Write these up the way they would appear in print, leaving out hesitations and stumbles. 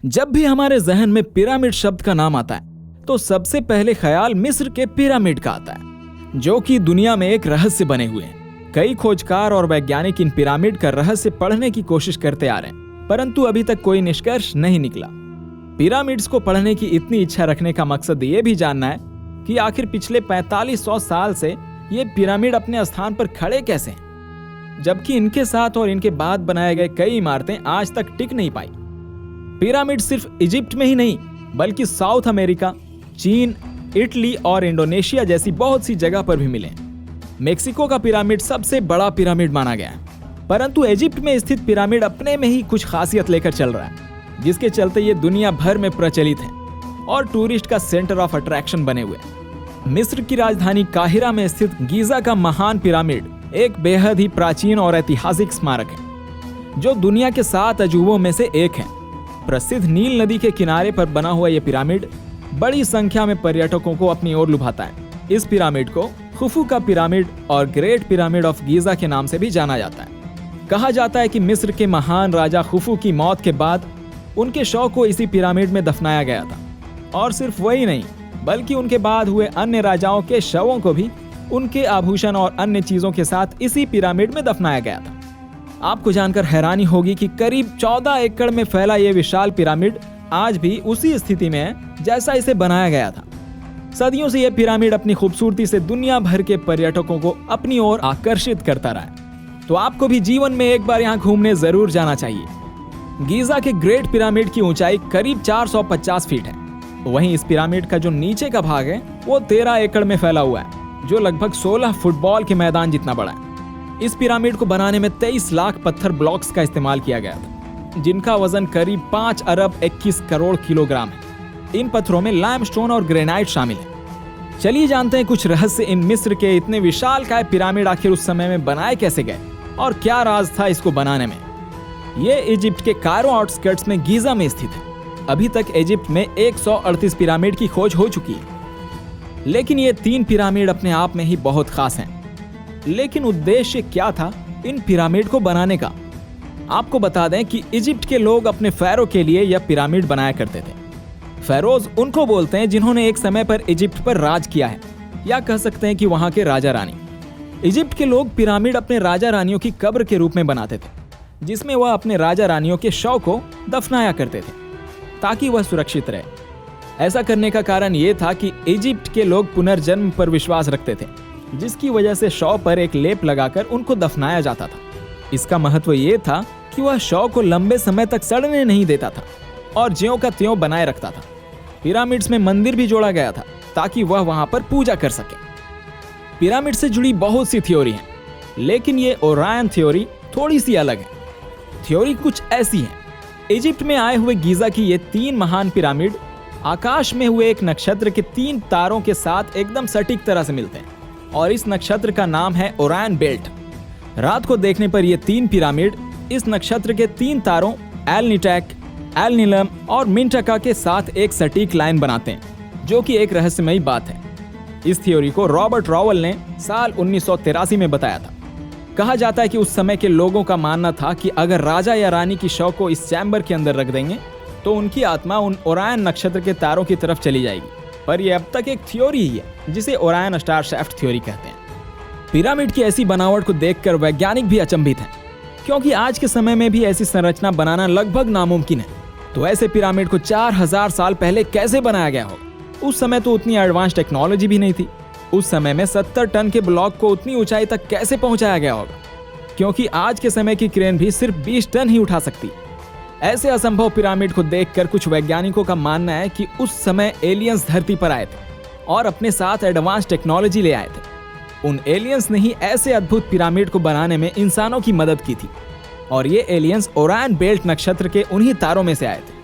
जब भी हमारे जहन में पिरामिड शब्द का नाम आता है तो सबसे पहले ख्याल मिस्र के पिरामिड का आता है, जो कि दुनिया में एक रहस्य बने हुए हैं। कई खोजकार और वैज्ञानिक इन पिरामिड का रहस्य पढ़ने की कोशिश करते आ रहे हैं, परंतु अभी तक कोई निष्कर्ष नहीं निकला। पिरामिड्स को पढ़ने की इतनी इच्छा रखने का मकसद ये भी जानना है कि आखिर पिछले 4500 साल से ये पिरामिड अपने स्थान पर खड़े कैसे हैं, जबकि इनके साथ और इनके बाद बनाए गए कई इमारतें आज तक टिक नहीं पाई। पिरामिड सिर्फ इजिप्ट में ही नहीं बल्कि साउथ अमेरिका, चीन, इटली और इंडोनेशिया जैसी बहुत सी जगह पर भी मिले। मेक्सिको का पिरामिड सबसे बड़ा पिरामिड माना गया है, परंतु इजिप्ट में स्थित पिरामिड अपने में ही कुछ खासियत लेकर चल रहा है, जिसके चलते ये दुनिया भर में प्रचलित है और टूरिस्ट का सेंटर ऑफ अट्रैक्शन बने हुए हैं। मिस्र की राजधानी काहिरा में स्थित गीजा का महान पिरामिड एक बेहद ही प्राचीन और ऐतिहासिक स्मारक है, जो दुनिया के 7 अजूबों में से एक है। प्रसिद्ध नील नदी के किनारे पर बना हुआ यह पिरामिड बड़ी संख्या में पर्यटकों को अपनी ओर लुभाता है। इस पिरामिड को खुफू का पिरामिड और ग्रेट पिरामिड ऑफ गीजा के नाम से भी जाना जाता है। कहा जाता है कि मिस्र के महान राजा खुफू की मौत के बाद उनके शव को इसी पिरामिड में दफनाया गया था, और सिर्फ वही नहीं बल्कि उनके बाद हुए अन्य राजाओं के शवों को भी उनके आभूषण और अन्य चीजों के साथ इसी पिरामिड में दफनाया गया था। आपको जानकर हैरानी होगी कि करीब 14 एकड़ में फैला ये विशाल पिरामिड आज भी उसी स्थिति में है जैसा इसे बनाया गया था। सदियों से यह पिरामिड अपनी खूबसूरती से दुनिया भर के पर्यटकों को अपनी ओर आकर्षित करता रहा है, तो आपको भी जीवन में एक बार यहाँ घूमने जरूर जाना चाहिए। गीजा के ग्रेट पिरामिड की ऊंचाई करीब 450 फीट है। वहीं इस पिरामिड का जो नीचे का भाग है वो 13 एकड़ में फैला हुआ है, जो लगभग 16 फुटबॉल के मैदान जितना बड़ा है। इस पिरामिड को बनाने में 23 लाख पत्थर ब्लॉक्स का इस्तेमाल किया गया था, जिनका वजन करीब 5 अरब 21 करोड़ किलोग्राम है। इन पत्थरों में लाइमस्टोन और ग्रेनाइट शामिल है। चलिए जानते हैं कुछ रहस्य इन मिस्र के इतने विशालकाय पिरामिड आखिर उस समय में बनाए कैसे गए और क्या राज था इसको बनाने में। ये इजिप्ट के कायरो आउटस्कर्ट्स में गीजा में स्थित है। अभी तक इजिप्ट में 138 पिरामिड की खोज हो चुकी है, लेकिन ये 3 पिरामिड अपने आप में ही बहुत खास हैं। लेकिन उद्देश्य क्या था इन पिरामिड को बनाने का? आपको बता दें कि इजिप्ट के लोग अपने फैरो के लिए यह पिरामिड बनाया करते थे। फैरोज उनको बोलते हैं जिन्होंने एक समय पर इजिप्ट पर राज किया है, या कह सकते हैं कि वहां के राजा रानी। इजिप्ट के लोग पिरामिड अपने राजा रानियों की कब्र के रूप में बनाते थे, जिसमें वह अपने राजा रानियों के शव को दफनाया करते थे ताकि वह सुरक्षित रहे। ऐसा करने का कारण ये था कि इजिप्ट के लोग पुनर्जन्म पर विश्वास रखते थे, जिसकी वजह से शव पर एक लेप लगाकर उनको दफनाया जाता था। इसका महत्व ये था कि वह शव को लंबे समय तक सड़ने नहीं देता था और ज्यों का त्यों बनाए रखता था। पिरामिड्स में मंदिर भी जोड़ा गया था ताकि वह वहां पर पूजा कर सके। पिरामिड से जुड़ी बहुत सी थ्योरी हैं, लेकिन ये ओरायन थ्योरी थोड़ी सी अलग है। थ्योरी कुछ ऐसी है, इजिप्ट में आए हुए गीजा की ये 3 महान पिरामिड आकाश में हुए एक नक्षत्र के 3 तारों के साथ एकदम सटीक तरह से मिलते हैं, और इस नक्षत्र का नाम है ओरायन बेल्ट। रात को देखने पर ये 3 पिरामिड इस नक्षत्र के 3 तारों एल निटैक, एल नीलम और मिंटका के साथ एक सटीक लाइन बनाते हैं, जो कि एक रहस्यमयी बात है। इस थ्योरी को रॉबर्ट रॉवल ने साल 1983 में बताया था। कहा जाता है कि उस समय के लोगों का मानना था कि अगर राजा या रानी की शव को इस चैम्बर के अंदर रख देंगे तो उनकी आत्मा उन ओरायन नक्षत्र के तारों की तरफ चली जाएगी, पर यह अब तक एक थ्योरी ही है जिसे ओरायन स्टार शाफ्ट थ्योरी कहते हैं। पिरामिड की ऐसी बनावट को देखकर वैज्ञानिक भी अचंभित हैं, क्योंकि आज के समय में भी ऐसी संरचना बनाना लगभग नामुमकिन है। तो ऐसे पिरामिड को 4000 साल पहले कैसे बनाया गया होगा? उस समय तो उतनी एडवांस टेक्नोलॉजी भी नहीं थी। उस समय में 70 टन के ब्लॉक को उतनी ऊंचाई तक कैसे पहुंचाया गया होगा? क्योंकि आज के समय की क्रेन भी सिर्फ 20 टन ही उठा सकती। ऐसे असंभव पिरामिड को देखकर कुछ वैज्ञानिकों का मानना है कि उस समय एलियंस धरती पर आए थे और अपने साथ एडवांस टेक्नोलॉजी ले आए थे। उन एलियंस ने ही ऐसे अद्भुत पिरामिड को बनाने में इंसानों की मदद की थी, और ये एलियंस ओरायन बेल्ट नक्षत्र के उन्हीं तारों में से आए थे।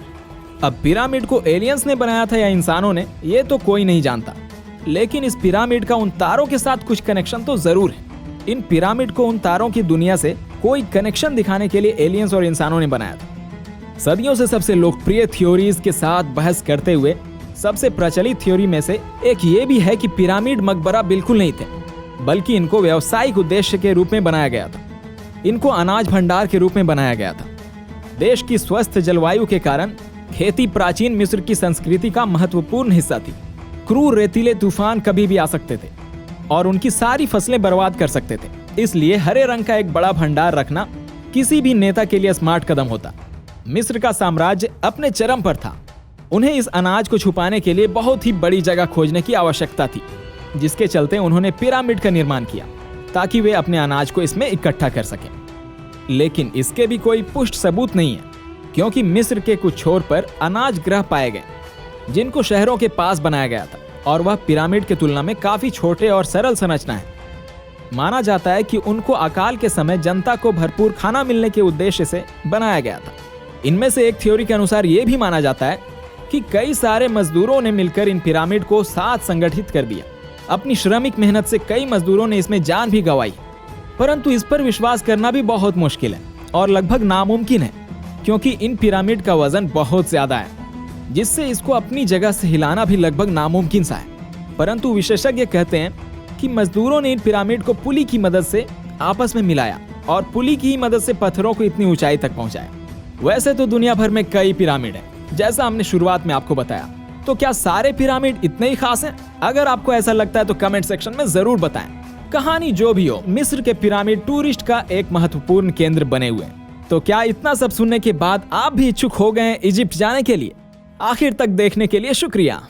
अब पिरामिड को एलियंस ने बनाया था या इंसानों ने, ये तो कोई नहीं जानता, लेकिन इस पिरामिड का उन तारों के साथ कुछ कनेक्शन तो जरूर है। इन पिरामिड को उन तारों की दुनिया से कोई कनेक्शन दिखाने के लिए एलियंस और इंसानों ने बनाया था। सदियों से सबसे लोकप्रिय थ्योरीज के साथ बहस करते हुए सबसे प्रचलित थ्योरी में से एक ये भी है कि पिरामिड मकबरा बिल्कुल नहीं थे, बल्कि इनको व्यावसायिक उद्देश्य के रूप में बनाया गया था। इनको अनाज भंडार के रूप में बनाया गया था। देश की स्वस्थ जलवायु के कारण खेती प्राचीन मिस्र की संस्कृति का महत्वपूर्ण हिस्सा थी। क्रूर रेतीले तूफान कभी भी आ सकते थे और उनकी सारी फसलें बर्बाद कर सकते थे। इसलिए हरे रंग का एक बड़ा भंडार रखना किसी भी नेता के लिए स्मार्ट कदम होता। मिस्र का साम्राज्य अपने चरम पर था। उन्हें इस अनाज को छुपाने के लिए बहुत ही बड़ी जगह खोजने की आवश्यकता थी, जिसके चलते उन्होंने पिरामिड का निर्माण किया ताकि वे अपने अनाज को इसमें इकट्ठा कर सकें। लेकिन इसके भी कोई पुष्ट सबूत नहीं है, क्योंकि मिस्र के कुछ छोर पर अनाज गृह पाए गए जिनको शहरों के पास बनाया गया था, और वह पिरामिड की तुलना में काफी छोटे और सरल संरचना है। माना जाता है कि उनको अकाल के समय जनता को भरपूर खाना मिलने के उद्देश्य से बनाया गया था। इनमें से एक थ्योरी के अनुसार यह भी माना जाता है कि कई सारे मजदूरों ने मिलकर इन पिरामिड को साथ संगठित कर दिया। अपनी श्रमिक मेहनत से कई मजदूरों ने इसमें जान भी गंवाई, परंतु इस पर विश्वास करना भी बहुत मुश्किल है और लगभग नामुमकिन है, क्योंकि इन पिरामिड का वजन बहुत ज्यादा है, जिससे इसको अपनी जगह से हिलाना भी लगभग नामुमकिन सा है। परंतु विशेषज्ञ कहते हैं कि मजदूरों ने इन पिरामिड को पुली की मदद से आपस में मिलाया और पुली की मदद से पत्थरों को इतनी ऊंचाई तक पहुंचाया। वैसे तो दुनिया भर में कई पिरामिड हैं, जैसा हमने शुरुआत में आपको बताया। तो क्या सारे पिरामिड इतने ही खास हैं? अगर आपको ऐसा लगता है तो कमेंट सेक्शन में जरूर बताएं। कहानी जो भी हो, मिस्र के पिरामिड टूरिस्ट का एक महत्वपूर्ण केंद्र बने हुए हैं। तो क्या इतना सब सुनने के बाद आप भी इच्छुक हो गए इजिप्ट जाने के लिए? आखिर तक देखने के लिए शुक्रिया।